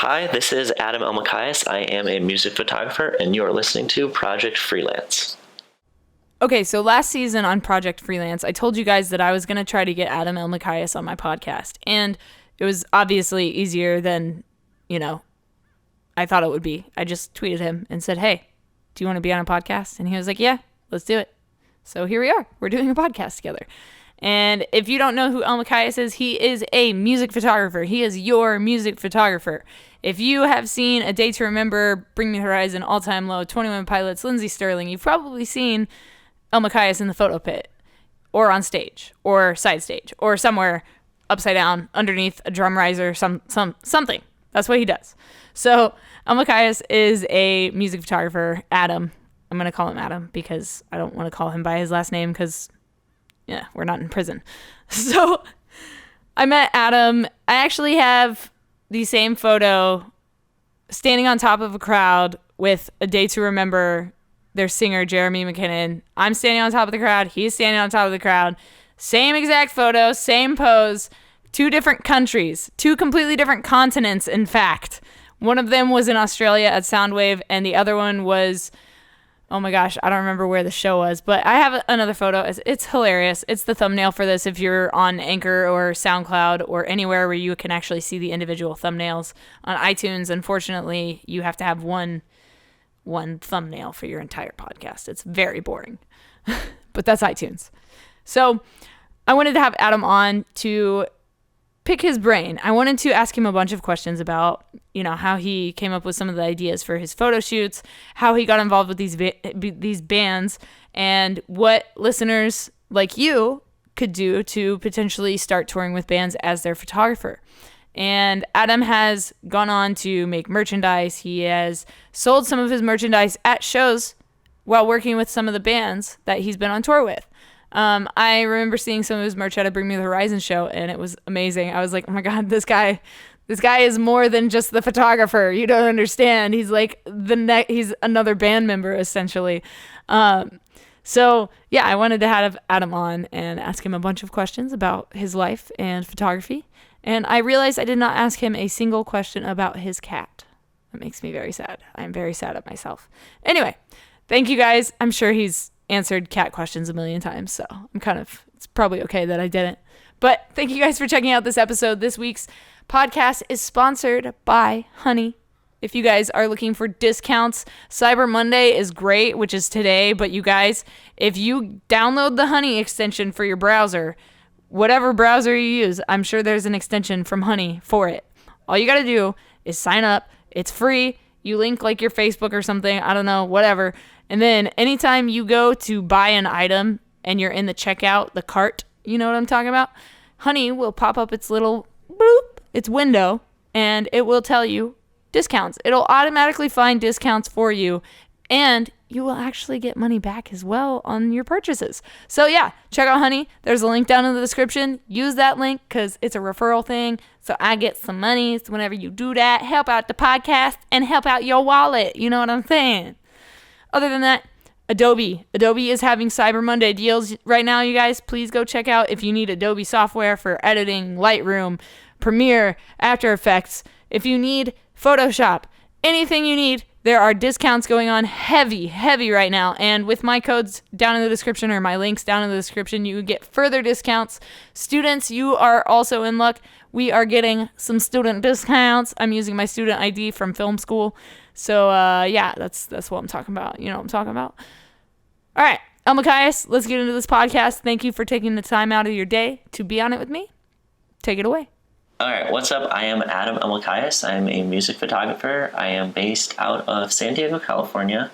Hi, this is Adam Elmakias. I am a music photographer, and you are listening to Project Freelance. Okay, so last season on Project Freelance, I told you guys that I was going to try to get Adam Elmakias on my podcast. And it was obviously easier than, I thought it would be. I just tweeted him and said, hey, do you want to be on a podcast? And he was like, yeah, let's do it. So here we are. We're doing a podcast together. And if you don't know who Elmakias is, he is a music photographer. He is your music photographer. If you have seen A Day to Remember, Bring Me the Horizon, All Time Low, 21 Pilots, Lindsey Sterling, you've probably seen Elmakias in the photo pit or on stage or side stage or somewhere upside down underneath a drum riser, something. That's what he does. So Elmakias is a music photographer. Adam. I'm going to call him Adam because I don't want to call him by his last name because we're not in prison. So I met Adam. I actually have the same photo standing on top of a crowd with A Day to Remember, their singer, Jeremy McKinnon. I'm standing on top of the crowd. He's standing on top of the crowd. Same exact photo, same pose, two different countries, two completely different continents, in fact. One of them was in Australia at Soundwave, and the other one was, oh my gosh, I don't remember where the show was, but I have another photo. It's hilarious. It's the thumbnail for this if you're on Anchor or SoundCloud or anywhere where you can actually see the individual thumbnails. On iTunes, unfortunately, you have to have one thumbnail for your entire podcast. It's very boring, but that's iTunes. So I wanted to have Adam on to pick his brain. I wanted to ask him a bunch of questions about, how he came up with some of the ideas for his photo shoots, how he got involved with these bands, and what listeners like you could do to potentially start touring with bands as their photographer. And Adam has gone on to make merchandise. He has sold some of his merchandise at shows while working with some of the bands that he's been on tour with. I remember seeing some of his merch at a Bring Me the Horizon show, and it was amazing. I was like, oh my God, this guy is more than just the photographer. You don't understand. He's like he's another band member, essentially. So yeah, I wanted to have Adam on and ask him a bunch of questions about his life and photography. And I realized I did not ask him a single question about his cat. That makes me very sad. I'm very sad at myself. Anyway, thank you guys. I'm sure he's answered cat questions a million times, so it's probably okay that I didn't. But thank you guys for checking out this episode. This week's podcast is sponsored by Honey. If you guys are looking for discounts, Cyber Monday is great, which is today. But you guys, if you download the Honey extension for your browser, whatever browser you use, I'm sure there's an extension from Honey for it. All you got to do is sign up. It's free. You link like your Facebook or something. I don't know, whatever. And then anytime you go to buy an item and you're in the checkout, the cart, you know what I'm talking about? Honey will pop up its little its window, and it will tell you discounts. It'll automatically find discounts for you, and you will actually get money back as well on your purchases. So yeah, check out Honey. There's a link down in the description. Use that link because it's a referral thing. So I get some money. So whenever you do that, help out the podcast and help out your wallet. You know what I'm saying? Other than that, Adobe is having Cyber Monday deals right now, you guys. Please go check out if you need Adobe software for editing, Lightroom, Premiere, After Effects. If you need Photoshop, anything you need, there are discounts going on heavy right now. And with my codes down in the description or my links down in the description, you get further discounts. Students, you are also in luck. We are getting some student discounts. I'm using my student ID from film school. So, yeah, that's what I'm talking about. You know what I'm talking about? All right, Elmakias, let's get into this podcast. Thank you for taking the time out of your day to be on it with me. Take it away. All right, what's up? I am Adam Elmakias. I'm a music photographer. I am based out of San Diego, California.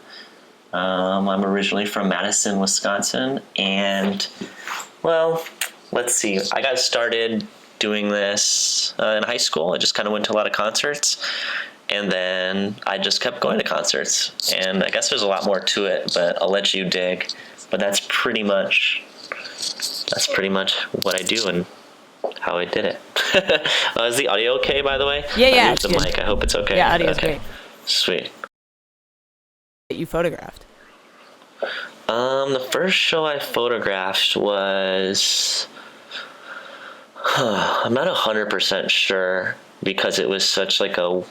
I'm originally from Madison, Wisconsin. And, well, let's see. I got started doing this in high school. I just kind of went to a lot of concerts. And then I just kept going to concerts. And I guess there's a lot more to it, but I'll let you dig. But that's pretty much what I do and how I did it. Is the audio okay, by the way? Yeah. I moved the mic. I hope it's okay. Yeah, audio's great. Sweet. That you photographed? The first show I photographed was... I'm not 100% sure because it was such like a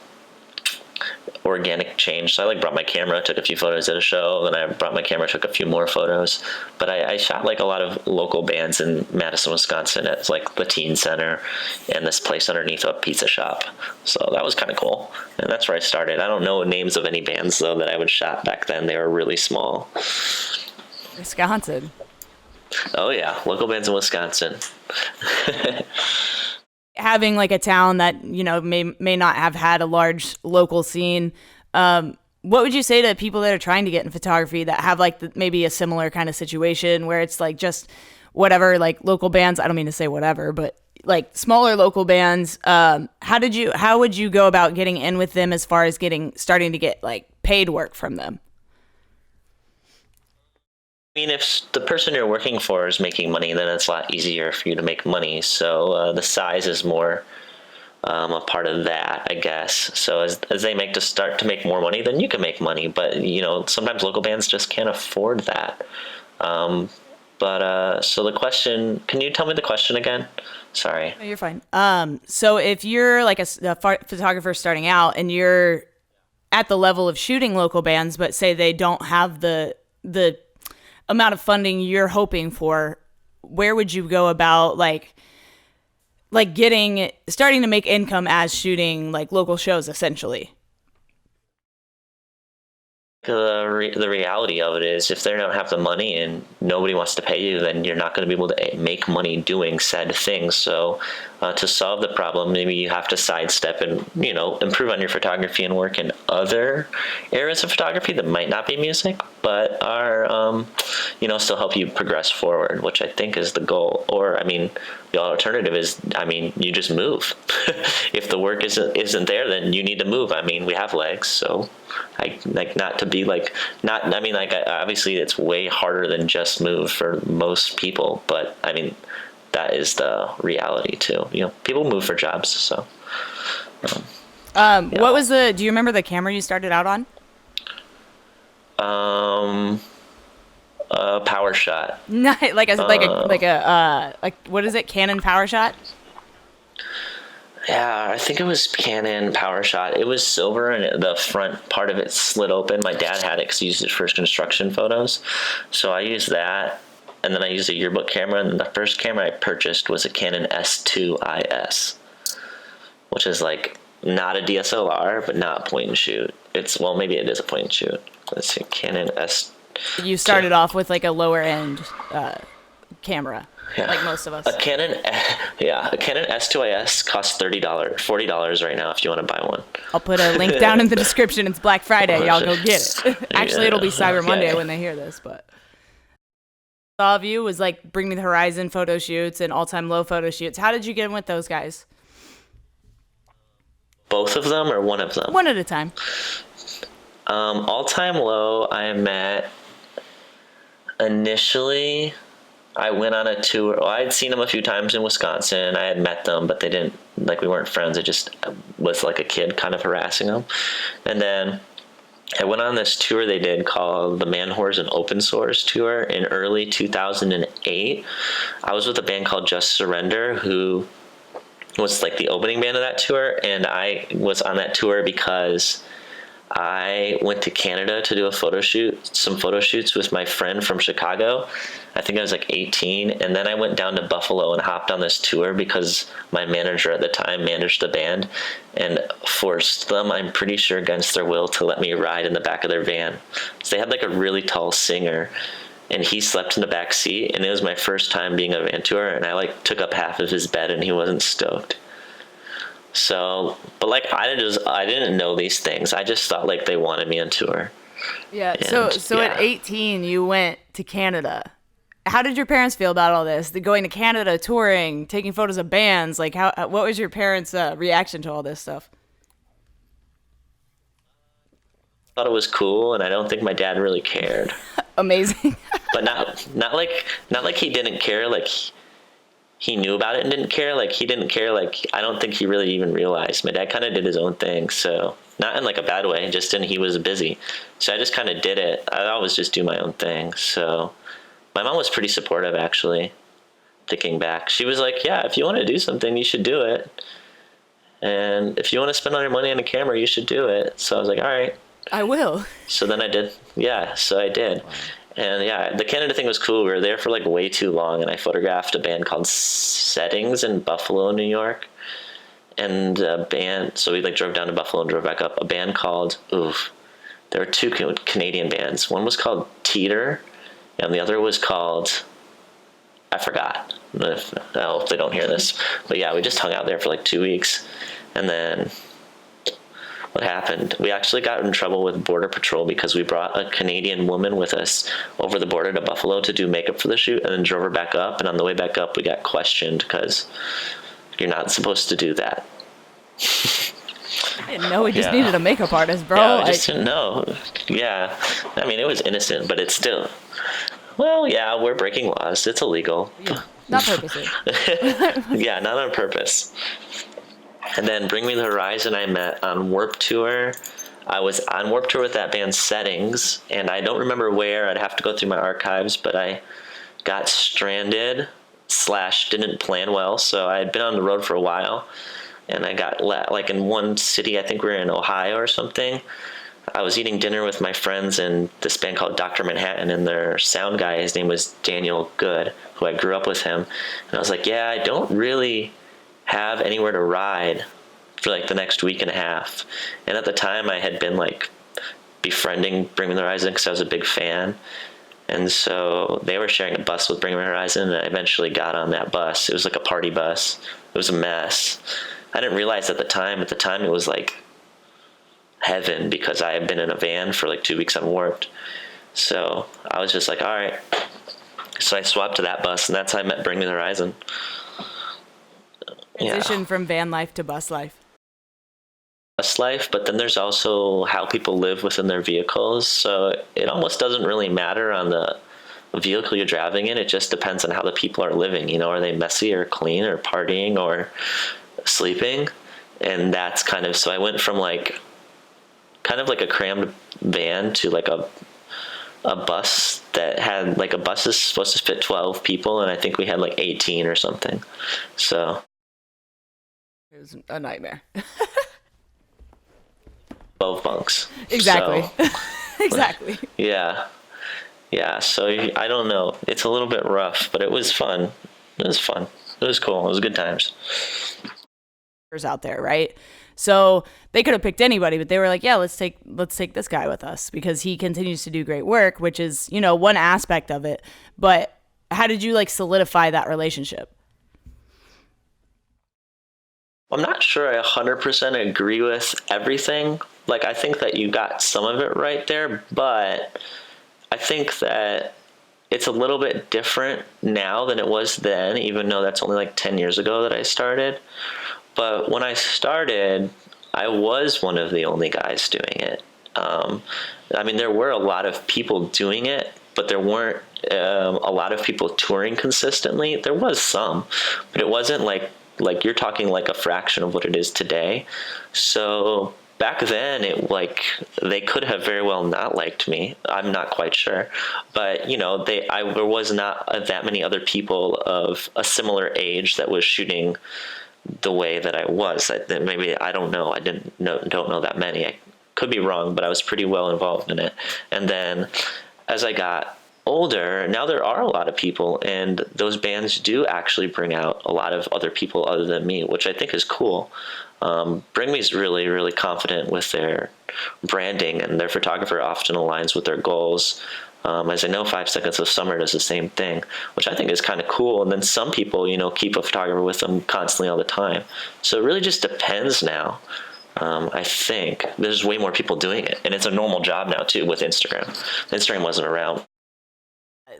organic change. So I like brought my camera, took a few photos at a show, then I brought my camera, took a few more photos. But I shot like a lot of local bands in Madison, Wisconsin at like the Teen Center and this place underneath a pizza shop. So that was kind of cool. And that's where I started. I don't know names of any bands though that I would shot back then. They were really small. Wisconsin. Oh yeah, local bands in Wisconsin. Having like a town that, you know, may not have had a large local scene, what would you say to people that are trying to get in photography that have like maybe a similar kind of situation where it's like just whatever, like local bands, I don't mean to say whatever, but like smaller local bands, how would you go about getting in with them as far as starting to get like paid work from them? I mean, if the person you're working for is making money, then it's a lot easier for you to make money. So the size is more a part of that, I guess. So as they start to make more money, then you can make money. But, you know, sometimes local bands just can't afford that. So the question, can you tell me the question again? Sorry. No, you're fine. So if you're like a photographer starting out and you're at the level of shooting local bands, but say they don't have the amount of funding you're hoping for, where would you go about starting to make income as shooting like local shows essentially? The reality of it is if they don't have the money and nobody wants to pay you, then you're not going to be able to make money doing said things. So to solve the problem, maybe you have to sidestep and, you know, improve on your photography and work in other areas of photography that might not be music, but are, you know, still help you progress forward, which I think is the goal. Or, I mean, the alternative is, I mean, you just move. If the work isn't there, then you need to move. I mean, we have legs, so obviously it's way harder than just move for most people, but I mean, that is the reality too. You know, people move for jobs, so. Yeah. Do you remember the camera you started out on? Power shot. What is it? Canon power shot? Yeah, I think it was Canon PowerShot. It was silver and the front part of it slid open. My dad had it because he used it for his construction photos. So I used that, and then I used a yearbook camera, and the first camera I purchased was a Canon S2 IS, which is like not a DSLR, but not point and shoot. Maybe it is a point and shoot. Let's see, Canon S. You started off with like a lower end camera. Yeah. Like most of us. A Canon S2IS costs $40 right now if you want to buy one. I'll put a link down in the description. It's Black Friday. Y'all go get it. Actually, it'll be Cyber Monday when they hear this, but all of you was like Bring Me the Horizon photo shoots and All Time Low photo shoots. How did you get in with those guys? Both of them or one of them? One at a time. All Time Low, I met initially. I went on a tour. Well, I had seen them a few times in Wisconsin. I had met them, but they didn't, like, we weren't friends. I just was like a kid kind of harassing them. And then I went on this tour they did called the Man, Whores, and Open Source tour in early 2008. I was with a band called Just Surrender, who was like the opening band of that tour. And I was on that tour because I went to Canada to do some photo shoots with my friend from Chicago. I think I was like 18, and then I went down to Buffalo and hopped on this tour because my manager at the time managed the band and forced them, I'm pretty sure against their will, to let me ride in the back of their van. So they had like a really tall singer, and he slept in the back seat, and it was my first time being on a van tour, and I like took up half of his bed, and he wasn't stoked. So, but like I didn't know these things. I just thought like they wanted me on tour. Yeah. And, so at 18, you went to Canada. How did your parents feel about all this? Going to Canada, touring, taking photos of bands. Like, what was your parents' reaction to all this stuff? I thought it was cool, and I don't think my dad really cared. Amazing. But not like he didn't care. Like he knew about it and didn't care. Like he didn't care. Like I don't think he really even realized. My dad kind of did his own thing, so not in like a bad way. He was busy, so I just kind of did it. I always just do my own thing. So my mom was pretty supportive, actually. Thinking back, she was like, "Yeah, if you want to do something, you should do it." and if you want to spend all your money on a camera, you should do it. So I was like, all right. I will. So then I did. Yeah, so I did. Wow. And yeah, the Canada thing was cool. We were there for like way too long, and I photographed a band called Settings in Buffalo, New York. And a band, so we like drove down to Buffalo and drove back up. A band called, there were two Canadian bands. One was called Teeter, and the other was called, I forgot. I hope they don't hear this. But yeah, we just hung out there for like 2 weeks. And then what happened? We actually got in trouble with Border Patrol because we brought a Canadian woman with us over the border to Buffalo to do makeup for the shoot, and then drove her back up. And on the way back up, we got questioned because you're not supposed to do that. I didn't know we just needed a makeup artist, bro. Yeah, I just didn't know. Yeah. I mean, it was innocent, but it's still... Well, yeah, we're breaking laws. It's illegal. Yeah, not purposely. Yeah, not on purpose. And then Bring Me the Horizon I met on Warped Tour. I was on Warped Tour with that band Settings, and I don't remember where. I'd have to go through my archives, but I got stranded / didn't plan well. So I had been on the road for a while, and I got like in one city, I think we were in Ohio or something. I was eating dinner with my friends in this band called Dr. Manhattan, and their sound guy, his name was Daniel Good, who I grew up with him. And I was like, yeah, I don't really have anywhere to ride for like the next week and a half. And at the time I had been like befriending Bring Me the Horizon because I was a big fan. And so they were sharing a bus with Bring Me the Horizon, and I eventually got on that bus. It was like a party bus. It was a mess. I didn't realize at the time it was like heaven because I had been in a van for like 2 weeks on Warped. So I was just like, all right. So I swapped to that bus, and that's how I met Bring Me the Horizon. Transition from van life to bus life. Bus life, but then there's also how people live within their vehicles. So it almost doesn't really matter on the vehicle you're driving in. It just depends on how the people are living. You know, are they messy or clean or partying or sleeping? And that's kind of, so I went from like kind of like a crammed van to like a bus that had like, a bus is supposed to fit 12 people, and I think we had like 18 or something. So it was a nightmare. 12 bunks. Exactly. So, exactly. Yeah. So I don't know. It's a little bit rough, but it was fun. It was fun. It was cool. It was good times. Out there, right? So they could have picked anybody, but they were like, yeah, let's take this guy with us because he continues to do great work, which is, you know, one aspect of it. But how did you like solidify that relationship? I'm not sure I 100% agree with everything. Like, I think that you got some of it right there, but I think that it's a little bit different now than it was then, even though that's only like 10 years ago that I started. But when I started, I was one of the only guys doing it. I mean, there were a lot of people doing it, but there weren't a lot of people touring consistently. There was some, but it wasn't like you're talking like a fraction of what it is today. So back then, they could have very well not liked me. I'm not quite sure, but you know, there was not that many other people of a similar age that was shooting the way that I was. Maybe, I don't know. I don't know that many. I could be wrong, but I was pretty well involved in it. And then as I got older, now there are a lot of people, and those bands do actually bring out a lot of other people other than me, which I think is cool. Bring Me's really, really confident with their branding, and their photographer often aligns with their goals. As I know, 5 Seconds of Summer does the same thing, which I think is kind of cool. And then some people, you know, keep a photographer with them constantly all the time. So it really just depends now. I think there's way more people doing it, and it's a normal job now too with Instagram. Instagram wasn't around.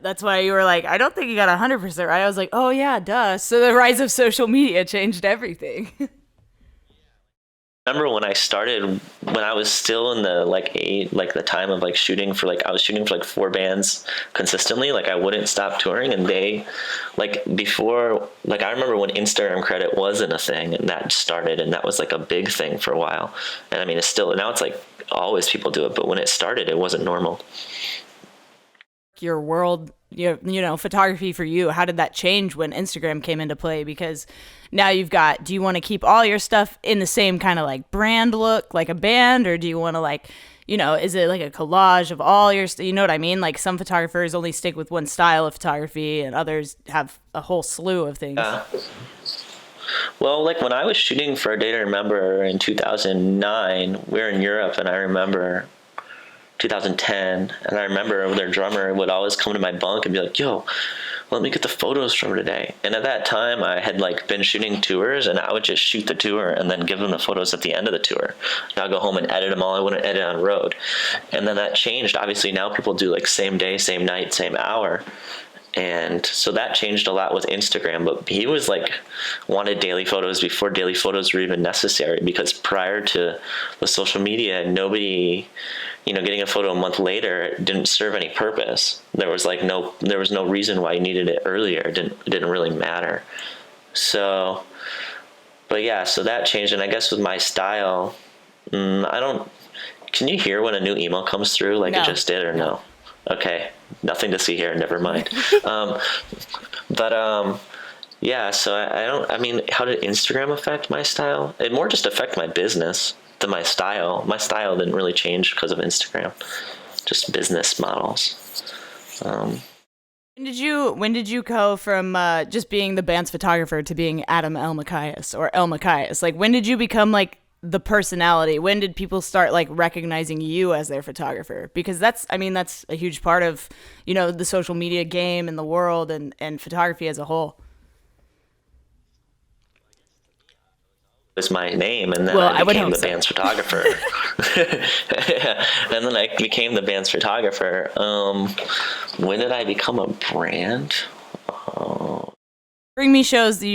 That's why you were like, I don't think you got 100% right. I was like, oh yeah, duh. So the rise of social media changed everything. Remember when I started, when I was still in the the time of like shooting for I was shooting for like 4 bands consistently. Like, I wouldn't stop touring, and they before, I remember when Instagram credit wasn't a thing, and that started, and that was like a big thing for a while. And I mean, it's still, now it's like always people do it, but when it started, it wasn't normal. Your world photography for you? How did that change when Instagram came into play? Because now do you want to keep all your stuff in the same kind of like brand look, like a band, or do you want to like, is it like a collage of all your, you know what I mean? Like some photographers only stick with one style of photography and others have a whole slew of things. Well, like when I was shooting for A Day to Remember in 2009, we were in Europe, and I remember 2010, and I remember their drummer would always come to my bunk and be like, yo, let me get the photos from today. And at that time, I had like been shooting tours, and I would just shoot the tour and then give them the photos at the end of the tour. And I'd go home and edit them all. I wouldn't edit on road. And then that changed. Obviously, now people do like same day, same night, same hour. And so that changed a lot with Instagram, but he was like, wanted daily photos before daily photos were even necessary, because prior to the social media, nobody, getting a photo a month later didn't serve any purpose. There was no reason why you needed it earlier. It didn't really matter. So that changed. And I guess with my style, can you hear when a new email comes through like it just did, or no? Okay, nothing to see here. Never mind. So how did Instagram affect my style? It more just affect my business than my style. My style didn't really change because of Instagram, just business models. When did you go from just being the band's photographer to being Adam Elmakias or Elmakias? Like, when did you become like the personality? When did people start like recognizing you as their photographer? Because that's a huge part of, the social media game and the world and photography as a whole. Was my name, and then I became the band's photographer. And then I became the band's photographer. When did I become a brand? Bring Me shows that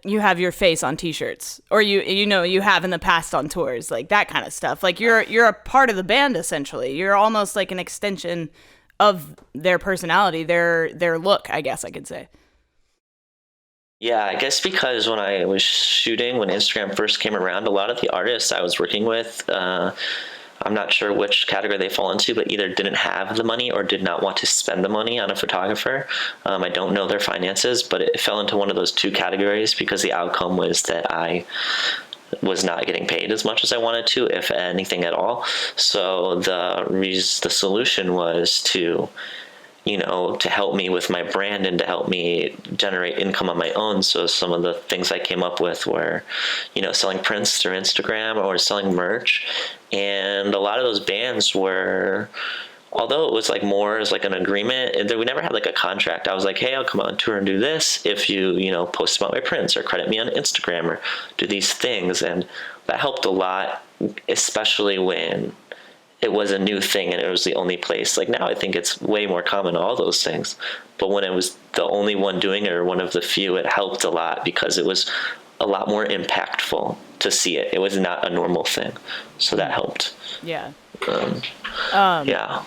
you have your face on t-shirts, or you have in the past on tours, like that kind of stuff. Like you're a part of the band essentially. You're almost like an extension of their personality, their look, I guess I could say. Yeah, I guess because when I was shooting, when Instagram first came around, a lot of the artists I was working with, I'm not sure which category they fall into, but either didn't have the money or did not want to spend the money on a photographer. I don't know their finances, but it fell into one of those two categories because the outcome was that I was not getting paid as much as I wanted to, if anything at all. So the solution was to help me with my brand and to help me generate income on my own. So some of the things I came up with were, selling prints through Instagram or selling merch. And a lot of those bands were, although it was like more as like an agreement, we never had like a contract. I was like, hey, I'll come on tour and do this if you, post about my prints or credit me on Instagram or do these things. And that helped a lot, especially when it was a new thing and it was the only place. Like now I think it's way more common, all those things. But when it was the only one doing it or one of the few, it helped a lot because it was a lot more impactful to see it. It was not a normal thing. So that helped. Yeah. Yeah.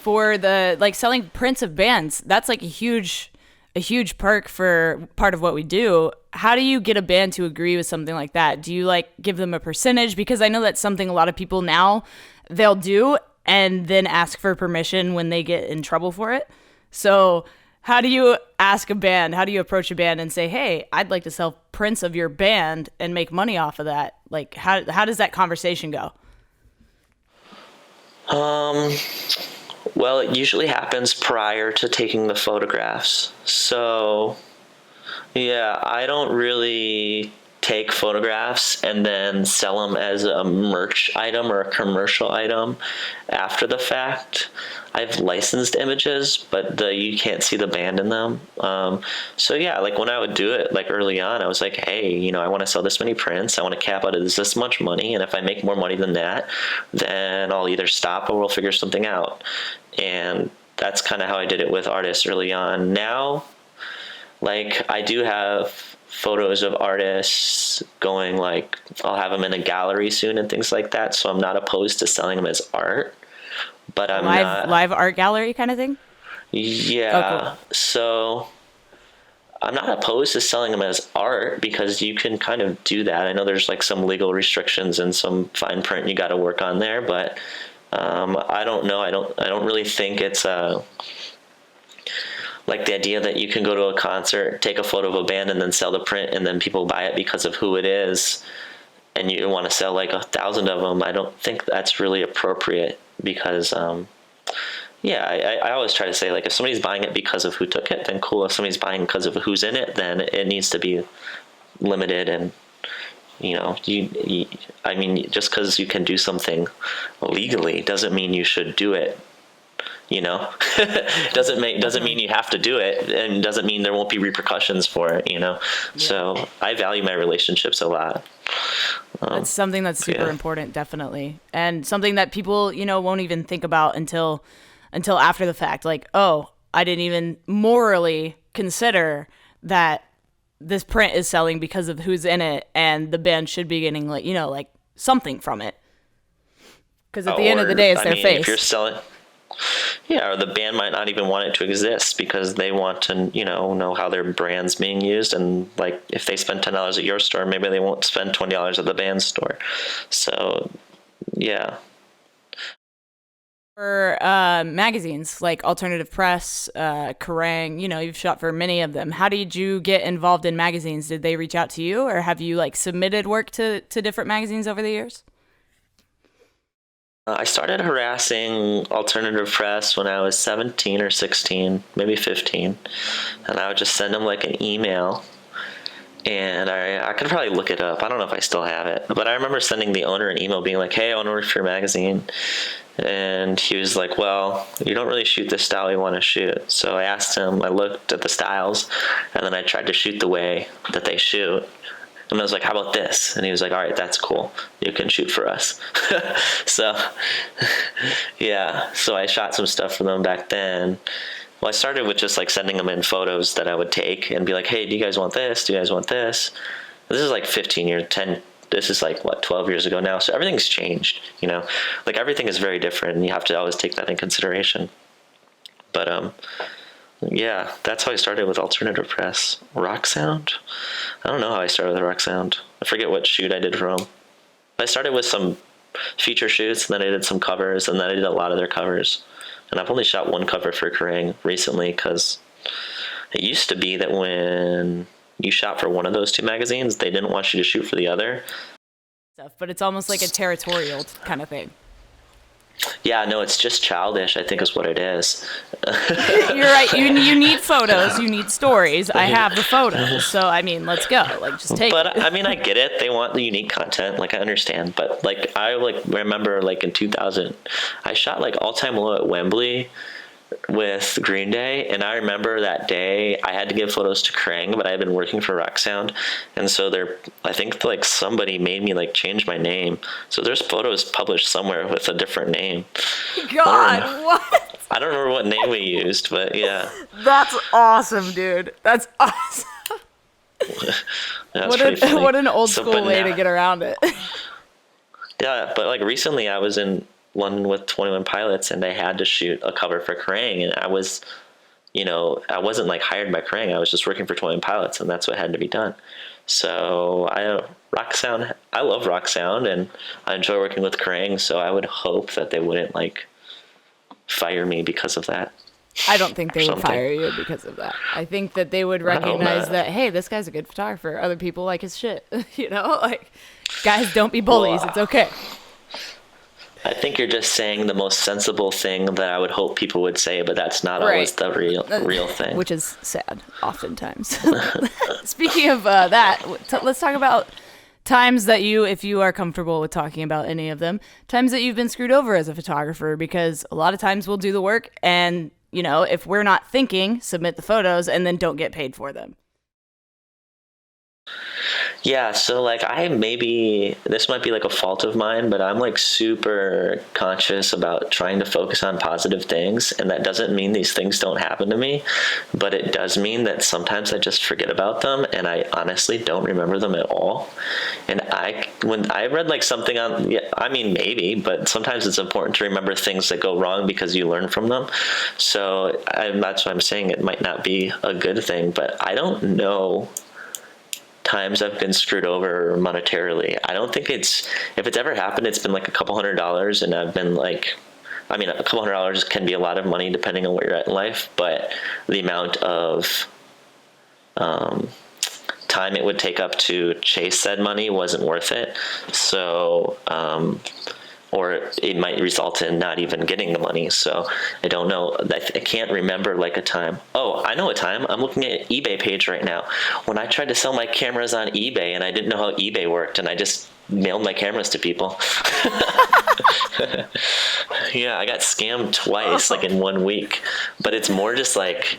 For the like selling prints of bands, that's like a huge perk for part of what we do. How do you get a band to agree with something like that? Do you like give them a percentage? Because I know that's something a lot of people now they'll do and then ask for permission when they get in trouble for it. So how do you approach a band and say, hey, I'd like to sell prints of your band and make money off of that? Like, how does that conversation go? Well, it usually happens prior to taking the photographs. So, yeah, I don't really take photographs and then sell them as a merch item or a commercial item after the fact. I've licensed images, but you can't see the band in them. So yeah, like when I would do it, like early on, I was like, hey, I want to sell this many prints. I want to cap out as this much money. And if I make more money than that, then I'll either stop or we'll figure something out. And that's kind of how I did it with artists early on. Now, like I do have photos of artists going, like I'll have them in a gallery soon and things like that. So I'm not opposed to selling them as art, but I'm not live art gallery kind of thing. Yeah. Oh, cool. So I'm not opposed to selling them as art because you can kind of do that. I know there's like some legal restrictions and some fine print you got to work on there, but I don't know. I don't really think it's Like the idea that you can go to a concert, take a photo of a band, and then sell the print, and then people buy it because of who it is, and you want to sell like 1,000 of them. I don't think that's really appropriate because, I always try to say, like, if somebody's buying it because of who took it, then cool. If somebody's buying because of who's in it, then it needs to be limited. And I mean, just because you can do something legally doesn't mean you should do it. Doesn't mean you have to do it, and doesn't mean there won't be repercussions for it. Yeah. So I value my relationships a lot. It's something that's super important, definitely, and something that people won't even think about until after the fact. Like, oh, I didn't even morally consider that this print is selling because of who's in it, and the band should be getting like something from it. Because at the end of the day, it's their face. If you're selling. Yeah, or the band might not even want it to exist because they want to, know how their brand's being used. And like, if they spend $10 at your store, maybe they won't spend $20 at the band's store. So, yeah. For magazines like Alternative Press, Kerrang, you've shot for many of them. How did you get involved in magazines? Did they reach out to you, or have you like submitted work to different magazines over the years? I started harassing Alternative Press when I was 17 or 16, maybe 15. And I would just send them like an email. And I could probably look it up. I don't know if I still have it. But I remember sending the owner an email being like, hey, I want to work for your magazine. And he was like, well, you don't really shoot the style we want to shoot. So I asked him, I looked at the styles, and then I tried to shoot the way that they shoot. And I was like, how about this? And he was like, all right, that's cool. You can shoot for us. So, yeah. So I shot some stuff for them back then. Well, I started with just like sending them in photos that I would take and be like, hey, do you guys want this? Do you guys want this? This is like 15 years, 10. This is like, 12 years ago now. So everything's changed, like everything is very different, and you have to always take that in consideration. But, yeah, that's how I started with Alternative Press. Rock Sound? I don't know how I started with Rock Sound. I forget what shoot I did for them. I started with some feature shoots, and then I did some covers, and then I did a lot of their covers. And I've only shot one cover for Kerrang recently, because it used to be that when you shot for one of those two magazines, they didn't want you to shoot for the other. But it's almost like a territorial kind of thing. Yeah, no, it's just childish, I think is what it is. You're right. You need photos. You need stories. I have the photos. So, I mean, let's go. Like, just take it. But, I mean, I get it. They want the unique content. Like, I understand. But, like, I, remember, in 2000, I shot, All Time Low at Wembley with Green Day, and I remember that day I had to give photos to Kerrang, but I had been working for Rock Sound, and so I think somebody made me change my name, so there's photos published somewhere with a different name. God, what? I don't remember what name we used, but yeah. That's awesome, dude. That's awesome. What an old school way to get around it. Yeah, but recently I was in London with 21 Pilots, and they had to shoot a cover for Kerrang, and I was, I wasn't hired by Kerrang. I was just working for 21 Pilots, and that's what had to be done. So I love Rock Sound, and I enjoy working with Kerrang, so I would hope that they wouldn't fire me because of that. I don't think they would fire you because of that. I think that they would recognize that, hey, this guy's a good photographer. Other people like his shit. Guys, don't be bullies. It's okay. I think you're just saying the most sensible thing that I would hope people would say, but that's not always the real thing. Which is sad, oftentimes. Speaking of that, let's talk about times that if you are comfortable with talking about any of them, times that you've been screwed over as a photographer, because a lot of times we'll do the work and, if we're not thinking, submit the photos and then don't get paid for them. Yeah, so this might be a fault of mine, but I'm super conscious about trying to focus on positive things, and that doesn't mean these things don't happen to me, but it does mean that sometimes I just forget about them, and I honestly don't remember them at all. And when I read something on, maybe, but sometimes it's important to remember things that go wrong because you learn from them. So that's why I'm saying it might not be a good thing, but I don't know times I've been screwed over monetarily. I don't think if it's ever happened, it's been a couple $100, and I've been I mean, a couple $100 can be a lot of money depending on where you're at in life, but the amount of time it would take up to chase said money wasn't worth it. So, or it might result in not even getting the money. So I don't know. I can't remember like a time. Oh, I know a time. I'm looking at an eBay page right now. When I tried to sell my cameras on eBay and I didn't know how eBay worked, and I just mailed my cameras to people. Yeah, I got scammed twice, like in 1 week. But it's more just like,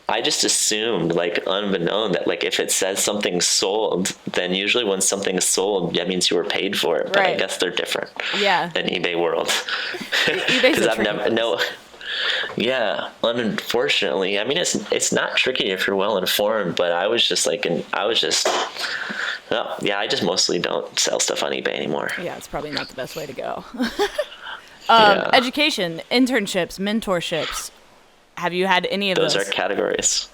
I just assumed, like, unbeknown, that, like, if it says something's sold, then usually when something's sold, that means you were paid for it. But I guess they're different. Yeah. In eBay world. eBay's Because I've never, yeah, unfortunately. I mean, it's not tricky if you're well informed, but I was just like, I just mostly don't sell stuff on eBay anymore. Yeah, it's probably not the best way to go. Yeah. Education, internships, mentorships. Have you had any of those? Those are categories.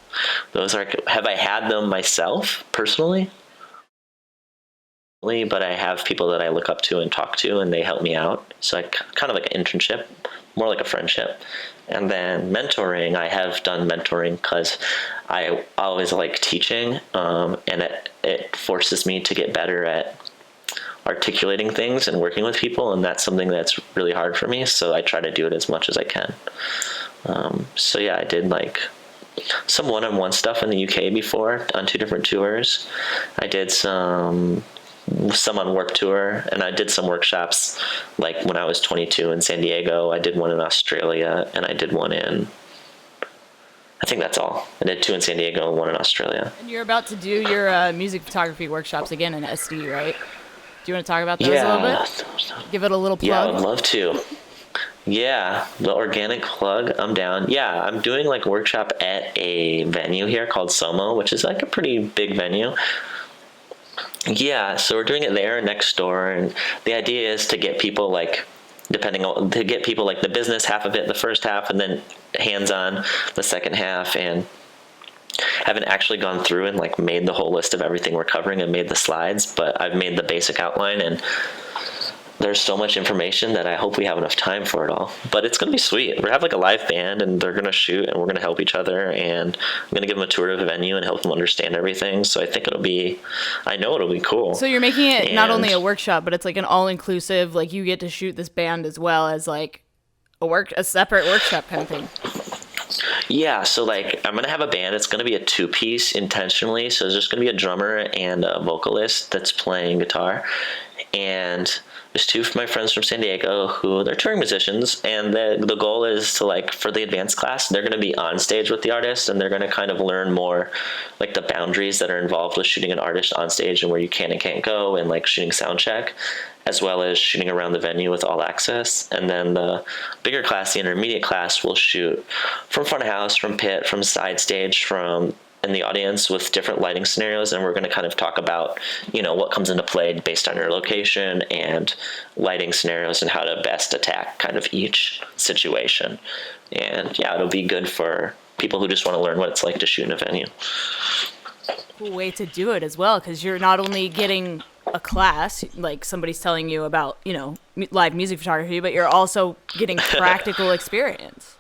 Have I had them myself personally? But I have people that I look up to and talk to, and they help me out. So I kind of like an internship, more like a friendship. And then mentoring, I have done mentoring because I always like teaching, and it forces me to get better at articulating things and working with people, and that's something that's really hard for me. So I try to do it as much as I can. So yeah, I did like some one-on-one stuff in the UK before on 2 different tours. I did some on Warped Tour, and I did some workshops like when I was 22 in San Diego. I did one in Australia, and I did one in, I think that's all. I did 2 in San Diego and 1 in Australia. And you're about to do your music photography workshops again in SD, right? Do you want to talk about those a little bit? Give it a little plug. Yeah, I would love to. Yeah, the organic plug, I'm down. Yeah, I'm doing like a workshop at a venue here called Somo, which is like a pretty big venue. Yeah, so we're doing it there next door, and the idea is to get people like, to get people like the business half of it, the first half, and then hands-on the second half. And haven't actually gone through and like made the whole list of everything we're covering and made the slides, but I've made the basic outline, and there's so much information that I hope we have enough time for it all. But it's going to be sweet. We have like a live band, and they're going to shoot, and we're going to help each other, and I'm going to give them a tour of the venue and help them understand everything. So I think I know it'll be cool. So you're making it not only a workshop, but it's like an all-inclusive, like you get to shoot this band as well as like a separate workshop kind of thing. Yeah, so like I'm gonna have a band. It's gonna be a 2-piece intentionally. So there's just gonna be a drummer and a vocalist that's playing guitar, and there's 2 of my friends from San Diego who they're touring musicians, and the goal is to, like, for the advanced class, they're gonna be on stage with the artist, and they're gonna kind of learn more like the boundaries that are involved with shooting an artist on stage and where you can and can't go, and like shooting sound check, as well as shooting around the venue with all access. And then the bigger class, the intermediate class, will shoot from front of house, from pit, from side stage, from in the audience with different lighting scenarios. And we're going to kind of talk about, what comes into play based on your location and lighting scenarios and how to best attack kind of each situation. And yeah, it'll be good for people who just want to learn what it's like to shoot in a venue. Cool way to do it as well, because you're not only getting a class, like somebody's telling you about, live music photography, but you're also getting practical experience.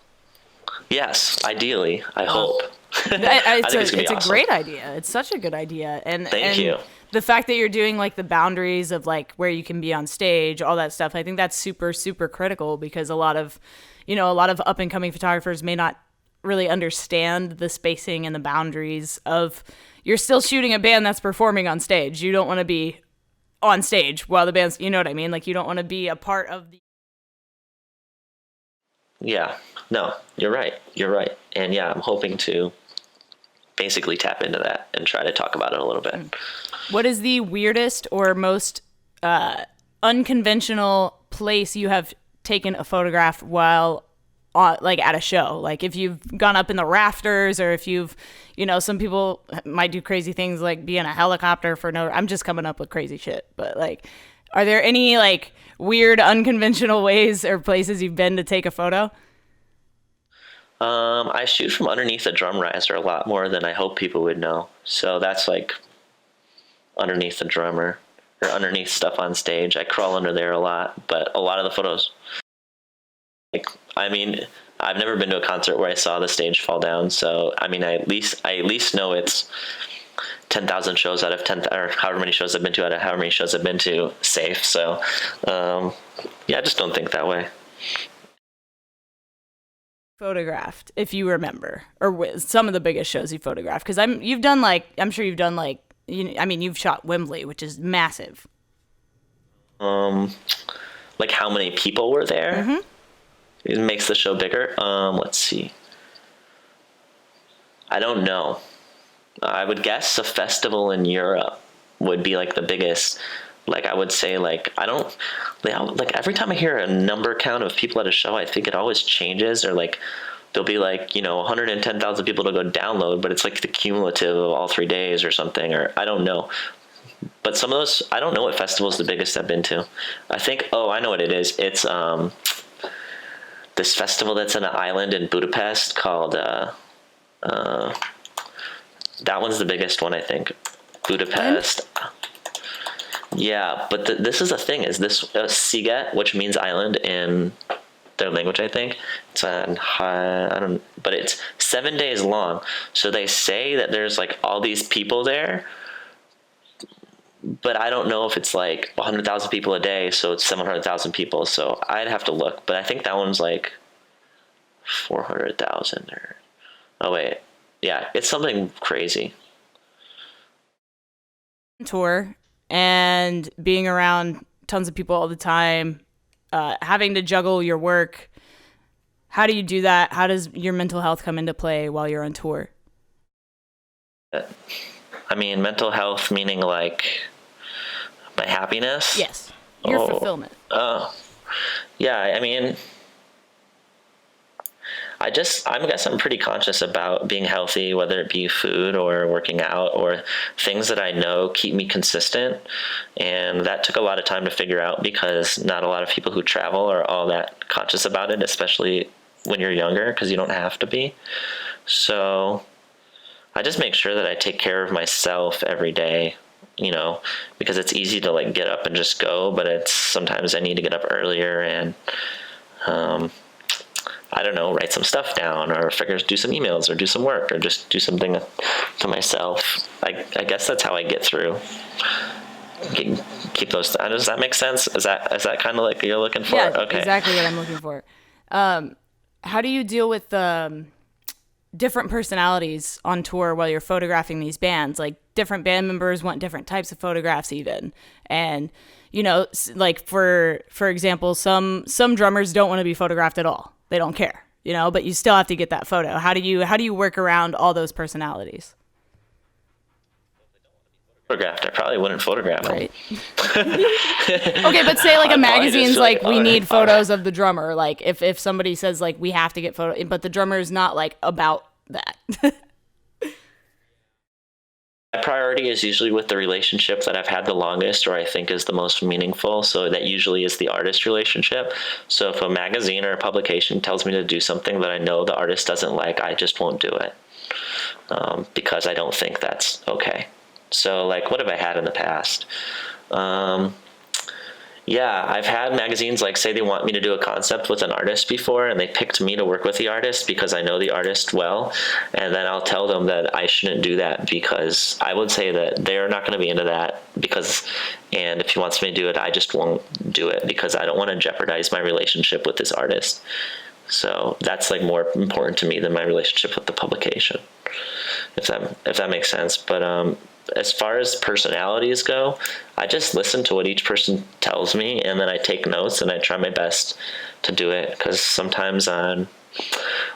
Yes, ideally, I hope. It's awesome. A great idea. It's such a good idea. Thank you. The fact that you're doing like the boundaries of like where you can be on stage, all that stuff, I think that's super, super critical, because a lot of up and coming photographers may not really understand the spacing and the boundaries of, you're still shooting a band that's performing on stage. You don't want to be on stage while the band's, you know what I mean? Like, you don't want to be a part of the... Yeah, no, you're right. And yeah, I'm hoping to basically tap into that and try to talk about it a little bit. What is the weirdest or most unconventional place you have taken a photograph while like at a show? Like if you've gone up in the rafters, or if you've, some people might do crazy things like be in a helicopter for I'm just coming up with crazy shit. But like, are there any like weird unconventional ways or places you've been to take a photo? I shoot from underneath a drum riser a lot more than I hope people would know. So that's like underneath the drummer or underneath stuff on stage. I crawl under there a lot, but a lot of the photos Like, I mean, I've never been to a concert where I saw the stage fall down. So, I mean, I at least know it's 10,000 shows out of 10, or however many shows I've been to out of however many shows I've been to safe. So, yeah, I just don't think that way. Photographed, if you remember, or with some of the biggest shows you photographed? Because I'm sure you've done like, I mean, you've shot Wembley, which is massive. Like how many people were there? Mm-hmm. It makes the show bigger. Let's see. I don't know. I would guess a festival in Europe would be like the biggest. Like I would say, like I don't like every time I hear a number count of people at a show, I think it always changes, or like there'll be like 110,000 people to go download, but it's like the cumulative of all 3 days or something, or I don't know. But some of those, I don't know what festival is the biggest I've been to. I think, I know what it is. It's this festival that's in an island in Budapest called that one's the biggest one, I think. Budapest. Yeah, but this is the thing, is this Sziget, which means island in their language, I think. It's but it's 7 days long. So they say that there's like all these people there, but I don't know if it's like 100,000 people a day, so it's 700,000 people. So I'd have to look, but I think that one's like 400,000 or, oh wait, yeah, it's something crazy. Tour and being around tons of people all the time, having to juggle your work. How do you do that? How does your mental health come into play while you're on tour? I mean, mental health meaning like my happiness? Yes. Your fulfillment. Oh. Yeah, I mean, I guess I'm pretty conscious about being healthy, whether it be food or working out or things that I know keep me consistent. And that took a lot of time to figure out, because not a lot of people who travel are all that conscious about it, especially when you're younger, because you don't have to be. So I just make sure that I take care of myself every day, because it's easy to like get up and just go, but it's sometimes I need to get up earlier and, I don't know, write some stuff down, or do some emails, or do some work, or just do something to myself. I guess that's how I get through. Keep those. Does that make sense? Is that kind of like you're looking for? Yeah, okay. Exactly what I'm looking for. How do you deal with different personalities on tour while you're photographing these bands? Like different band members want different types of photographs even. And, like for example, some drummers don't want to be photographed at all. They don't care, but you still have to get that photo. How do you work around all those personalities? Photographed, I probably wouldn't photograph them. Right. Okay, but say like a magazine's like, we need photos of the drummer. Like if somebody says like we have to get photo, but the drummer is not like about that. My priority is usually with the relationship that I've had the longest, or I think is the most meaningful. So that usually is the artist relationship. So if a magazine or a publication tells me to do something that I know the artist doesn't like, I just won't do it, because I don't think that's okay. So like, what have I had in the past? Yeah, I've had magazines like say they want me to do a concept with an artist before, and they picked me to work with the artist because I know the artist well. And then I'll tell them that I shouldn't do that, because I would say that they're not going to be into that, and if he wants me to do it, I just won't do it, because I don't want to jeopardize my relationship with this artist. So that's like more important to me than my relationship with the publication, if that makes sense. But as far as personalities go, I just listen to what each person tells me, and then I take notes and I try my best to do it, because sometimes on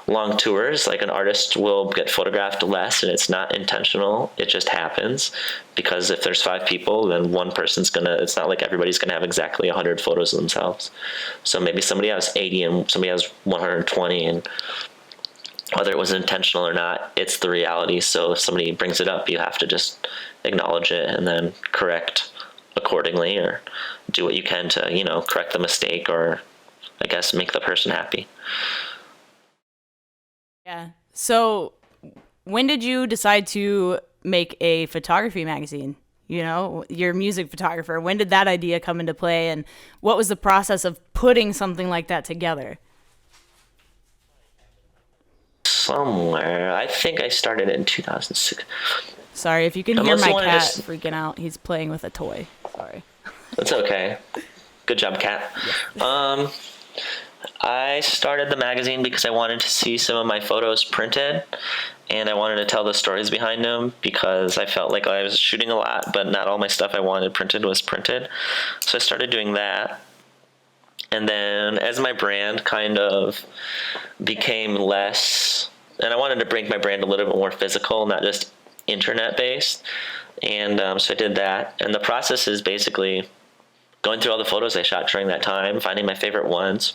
long tours, like an artist will get photographed less, and it's not intentional. It just happens, because if there's 5 people, then one person's it's not like everybody's gonna have exactly 100 photos of themselves. So maybe somebody has 80 and somebody has 120, and whether it was intentional or not, it's the reality. So if somebody brings it up, you have to just acknowledge it and then correct accordingly, or do what you can to, correct the mistake, or I guess make the person happy. Yeah. So when did you decide to make a photography magazine? You're a music photographer. When did that idea come into play, and what was the process of putting something like that together? somewhere. I think I started in 2006. Sorry, if you can hear my cat freaking out, he's playing with a toy. Sorry. That's okay. Good job, cat. I started the magazine because I wanted to see some of my photos printed, and I wanted to tell the stories behind them because I felt like I was shooting a lot, but not all my stuff I wanted printed was printed. So I started doing that. And then as my brand kind of became less, and I wanted to bring my brand a little bit more physical, not just internet-based, and so I did that. And the process is basically going through all the photos I shot during that time, finding my favorite ones,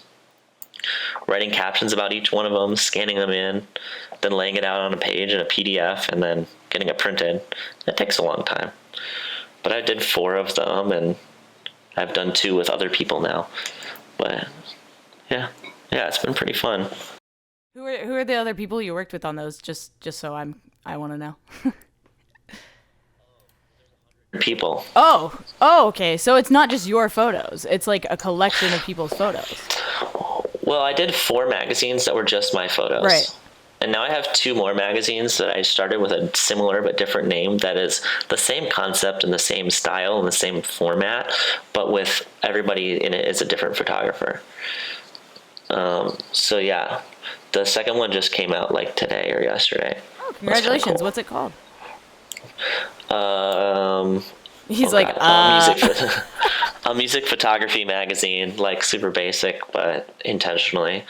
writing captions about each one of them, scanning them in, then laying it out on a page in a PDF, and then getting it printed. It takes a long time. But I did 4 of them, and I've done 2 with other people now. But yeah, it's been pretty fun. Who are the other people you worked with on those? Just so I want to know. People. Oh, okay. So it's not just your photos. It's like a collection of people's photos. Well, I did 4 magazines that were just my photos. Right. And now I have 2 more magazines that I started with a similar but different name that is the same concept and the same style and the same format, but with everybody in it is a different photographer. So yeah, the second one just came out like today or yesterday. Oh, congratulations. Cool. What's it called? He's a music photography magazine, like super basic, but intentionally.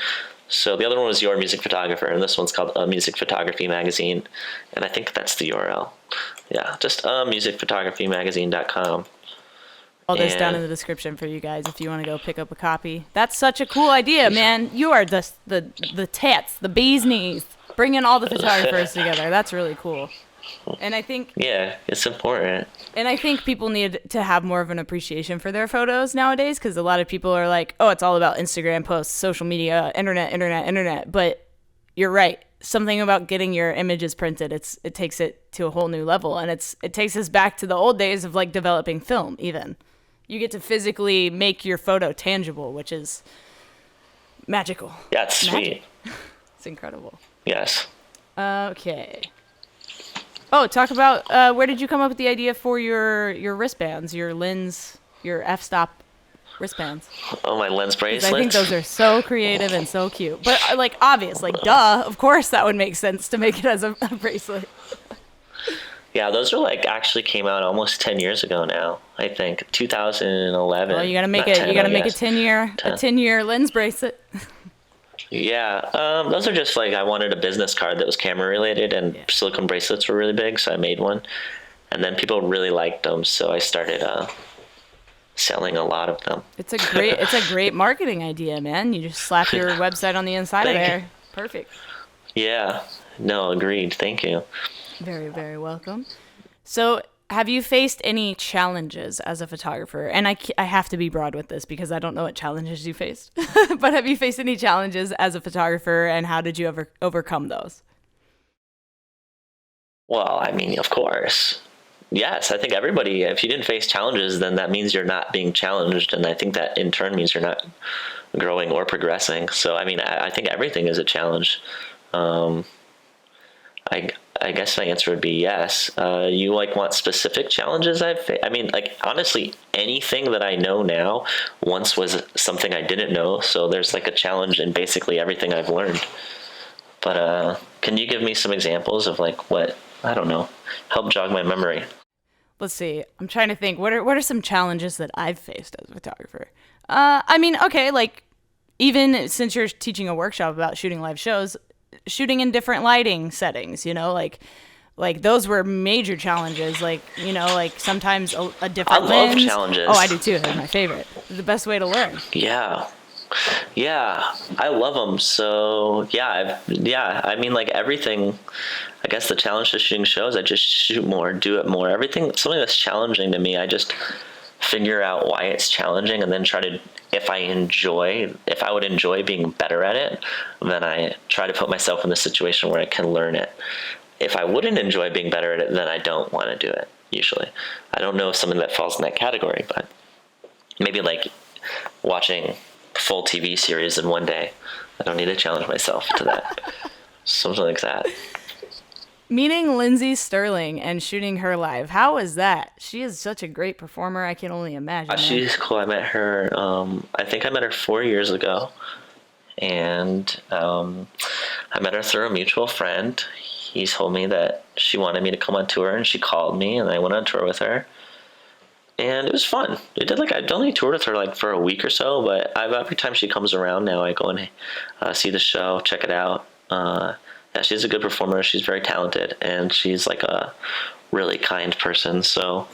So the other one was Your Music Photographer, and this one's called A Music Photography Magazine, and I think that's the URL. Yeah, just musicphotographymagazine.com. All this down in the description for you guys if you want to go pick up a copy. That's such a cool idea, man. You are the tits, the bee's knees, bringing all the photographers together. That's really cool. And I think it's important. And I think people need to have more of an appreciation for their photos nowadays, because a lot of people are like, oh, it's all about Instagram posts, social media, internet. But you're right. Something about getting your images printed, it takes it to a whole new level, and it takes us back to the old days of like developing film. Even you get to physically make your photo tangible, which is magical. Yeah, it's sweet. It's incredible. Yes. Okay. Oh, talk about where did you come up with the idea for your wristbands, your lens, your f-stop wristbands? Oh, my lens bracelets? I think those are so creative and so cute. But like obvious, like duh, of course that would make sense to make it as a bracelet. Yeah, those are like actually came out almost 10 years ago now. I think 2011. Well, you got to make it. You got to make a 10-year lens bracelet. Yeah, those are just like I wanted a business card that was camera related, and silicone bracelets were really big, so I made one, and then people really liked them, so I started selling a lot of them. It's a great marketing idea, man. You just slap your website on the inside of there. Perfect. Yeah. No, agreed. Thank you. Very, very welcome. So, have you faced any challenges as a photographer? And I have to be broad with this because I don't know what challenges you faced. But have you faced any challenges as a photographer, and how did you overcome those? Well, I mean, of course. Yes, I think everybody, if you didn't face challenges, then that means you're not being challenged. And I think that in turn means you're not growing or progressing. So, I mean, I think everything is a challenge. I guess my answer would be yes. You want specific challenges I mean, honestly, anything that I know now once was something I didn't know. So there's like a challenge in basically everything I've learned. But can you give me some examples of what, I don't know, help jog my memory? Let's see. I'm trying to think. What are some challenges that I've faced as a photographer? I mean, okay, even since you're teaching a workshop about shooting live shows, shooting in different lighting settings, like those were major challenges. Sometimes a different lens. I love challenges. Oh, I do too. They're my favorite. They're the best way to learn. Yeah, I love them. So I mean, everything. I guess the challenge to shooting shows, I just shoot more, do it more. Something that's challenging to me, I just figure out why it's challenging, and then try to, if I would enjoy being better at it, then I try to put myself in the situation where I can learn it. If I wouldn't enjoy being better at it, then I don't want to do it, usually. I don't know if something that falls in that category, but maybe watching full TV series in one day. I don't need to challenge myself to that. something like that. Meeting Lindsay Sterling and shooting her live. How was that? She is such a great performer. I can only imagine. She's cool. I met her, I think I met her 4 years ago. And I met her through a mutual friend. He told me that she wanted me to come on tour, and she called me, and I went on tour with her. And it was fun. I'd only toured with her for a week or so, but every time she comes around now, I go and see the show, check it out. Yeah, she's a good performer. She's very talented, and she's a really kind person. So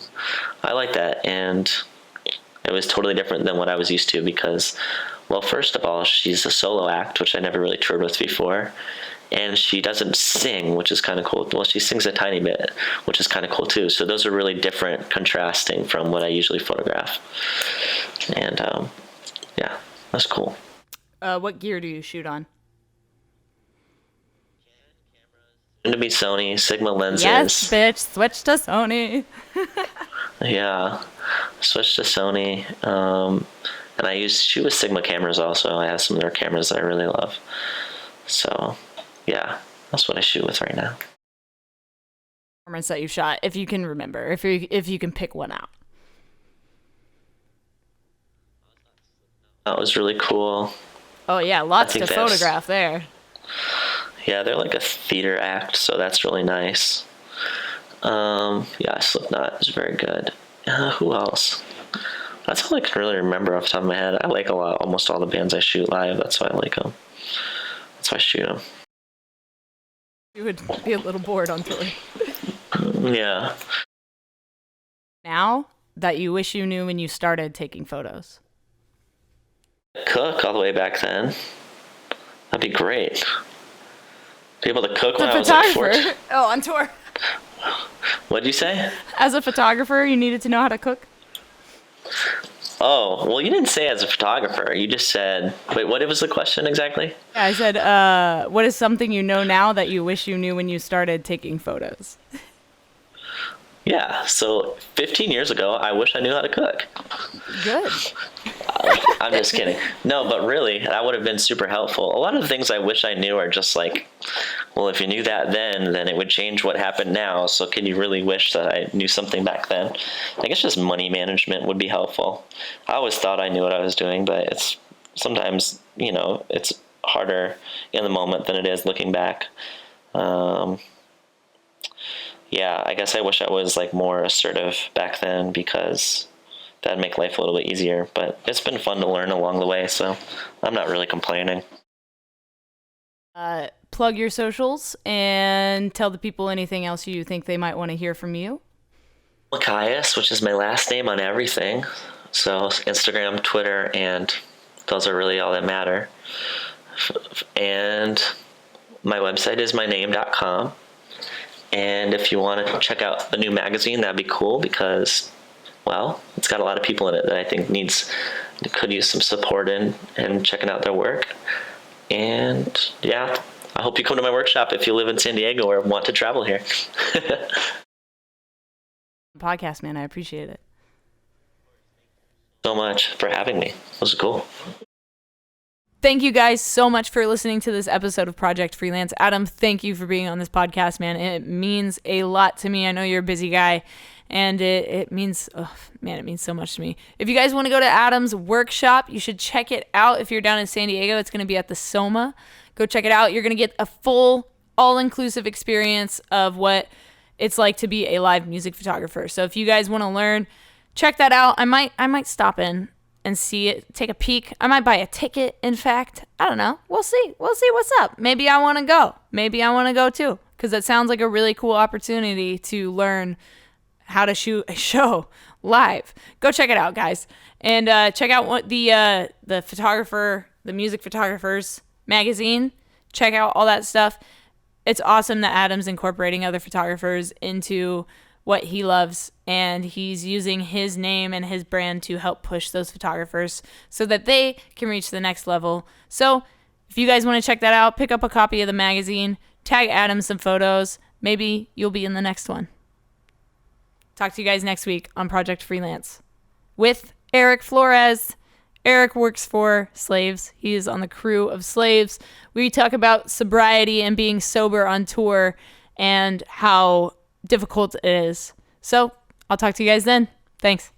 I like that, and it was totally different than what I was used to because, well, first of all, she's a solo act, which I never really toured with before, and she doesn't sing, which is kind of cool. Well, she sings a tiny bit, which is kind of cool too. So those are really different, contrasting from what I usually photograph. And yeah, that's cool. What gear do you shoot on? To be Sony, Sigma lenses. Yes, bitch, switch to Sony. Yeah, switch to Sony. And I shoot with Sigma cameras also. I have some of their cameras that I really love. So, yeah, that's what I shoot with right now. Performance that you shot, if you can remember, if you can pick one out. That was really cool. Oh yeah, lots to photograph there. Yeah, they're like a theater act, so that's really nice. Yeah, Slipknot is very good. Who else? That's all I can really remember off the top of my head. I like almost all the bands I shoot live. That's why I like them. That's why I shoot them. You would be a little bored on tour. Yeah. Now that you wish you knew when you started taking photos. Cook all the way back then. That'd be great. Be able to cook when As I a was photographer. Oh, on tour. What'd you say? As a photographer, you needed to know how to cook? Oh, well, you didn't say as a photographer. You just said, wait, what was the question exactly? Yeah, I said, what is something you know now that you wish you knew when you started taking photos? Yeah, so 15 years ago, I wish I knew how to cook. Good. I'm just kidding. No, but really, that would have been super helpful. A lot of the things I wish I knew are just well, if you knew that then it would change what happened now. So can you really wish that I knew something back then? I guess just money management would be helpful. I always thought I knew what I was doing, but it's sometimes, it's harder in the moment than it is looking back. Yeah, I guess I wish I was more assertive back then because that'd make life a little bit easier. But it's been fun to learn along the way, so I'm not really complaining. Plug your socials and tell the people anything else you think they might want to hear from you. Elmakias, which is my last name on everything. So Instagram, Twitter, and those are really all that matter. And my website is myname.com. And if you want to check out the new magazine, that'd be cool because, well, it's got a lot of people in it that I think could use some support in and checking out their work. And yeah, I hope you come to my workshop if you live in San Diego or want to travel here. Podcast, man, I appreciate it. So much for having me. It was cool. Thank you guys so much for listening to this episode of Project Freelance. Adam, thank you for being on this podcast, man. It means a lot to me. I know you're a busy guy, and it means, it means so much to me. If you guys want to go to Adam's workshop, you should check it out. If you're down in San Diego, it's going to be at the Soma. Go check it out. You're going to get a full, all-inclusive experience of what it's like to be a live music photographer. So if you guys want to learn, check that out. I might stop in and see it, take a peek. I might buy a ticket, in fact. I don't know. We'll see what's up. Maybe I want to go. Maybe I want to go too, because it sounds like a really cool opportunity to learn how to shoot a show live. Go check it out, guys. And check out what the music photographers magazine. Check out all that stuff. It's awesome that Adam's incorporating other photographers into what he loves, and he's using his name and his brand to help push those photographers so that they can reach the next level. So if you guys want to check that out, pick up a copy of the magazine, tag Adam some photos. Maybe you'll be in the next one. Talk to you guys next week on Project Freelance with Eric Flores. Eric works for Slaves. He is on the crew of Slaves. We talk about sobriety and being sober on tour and how difficult it is. So I'll talk to you guys then. Thanks.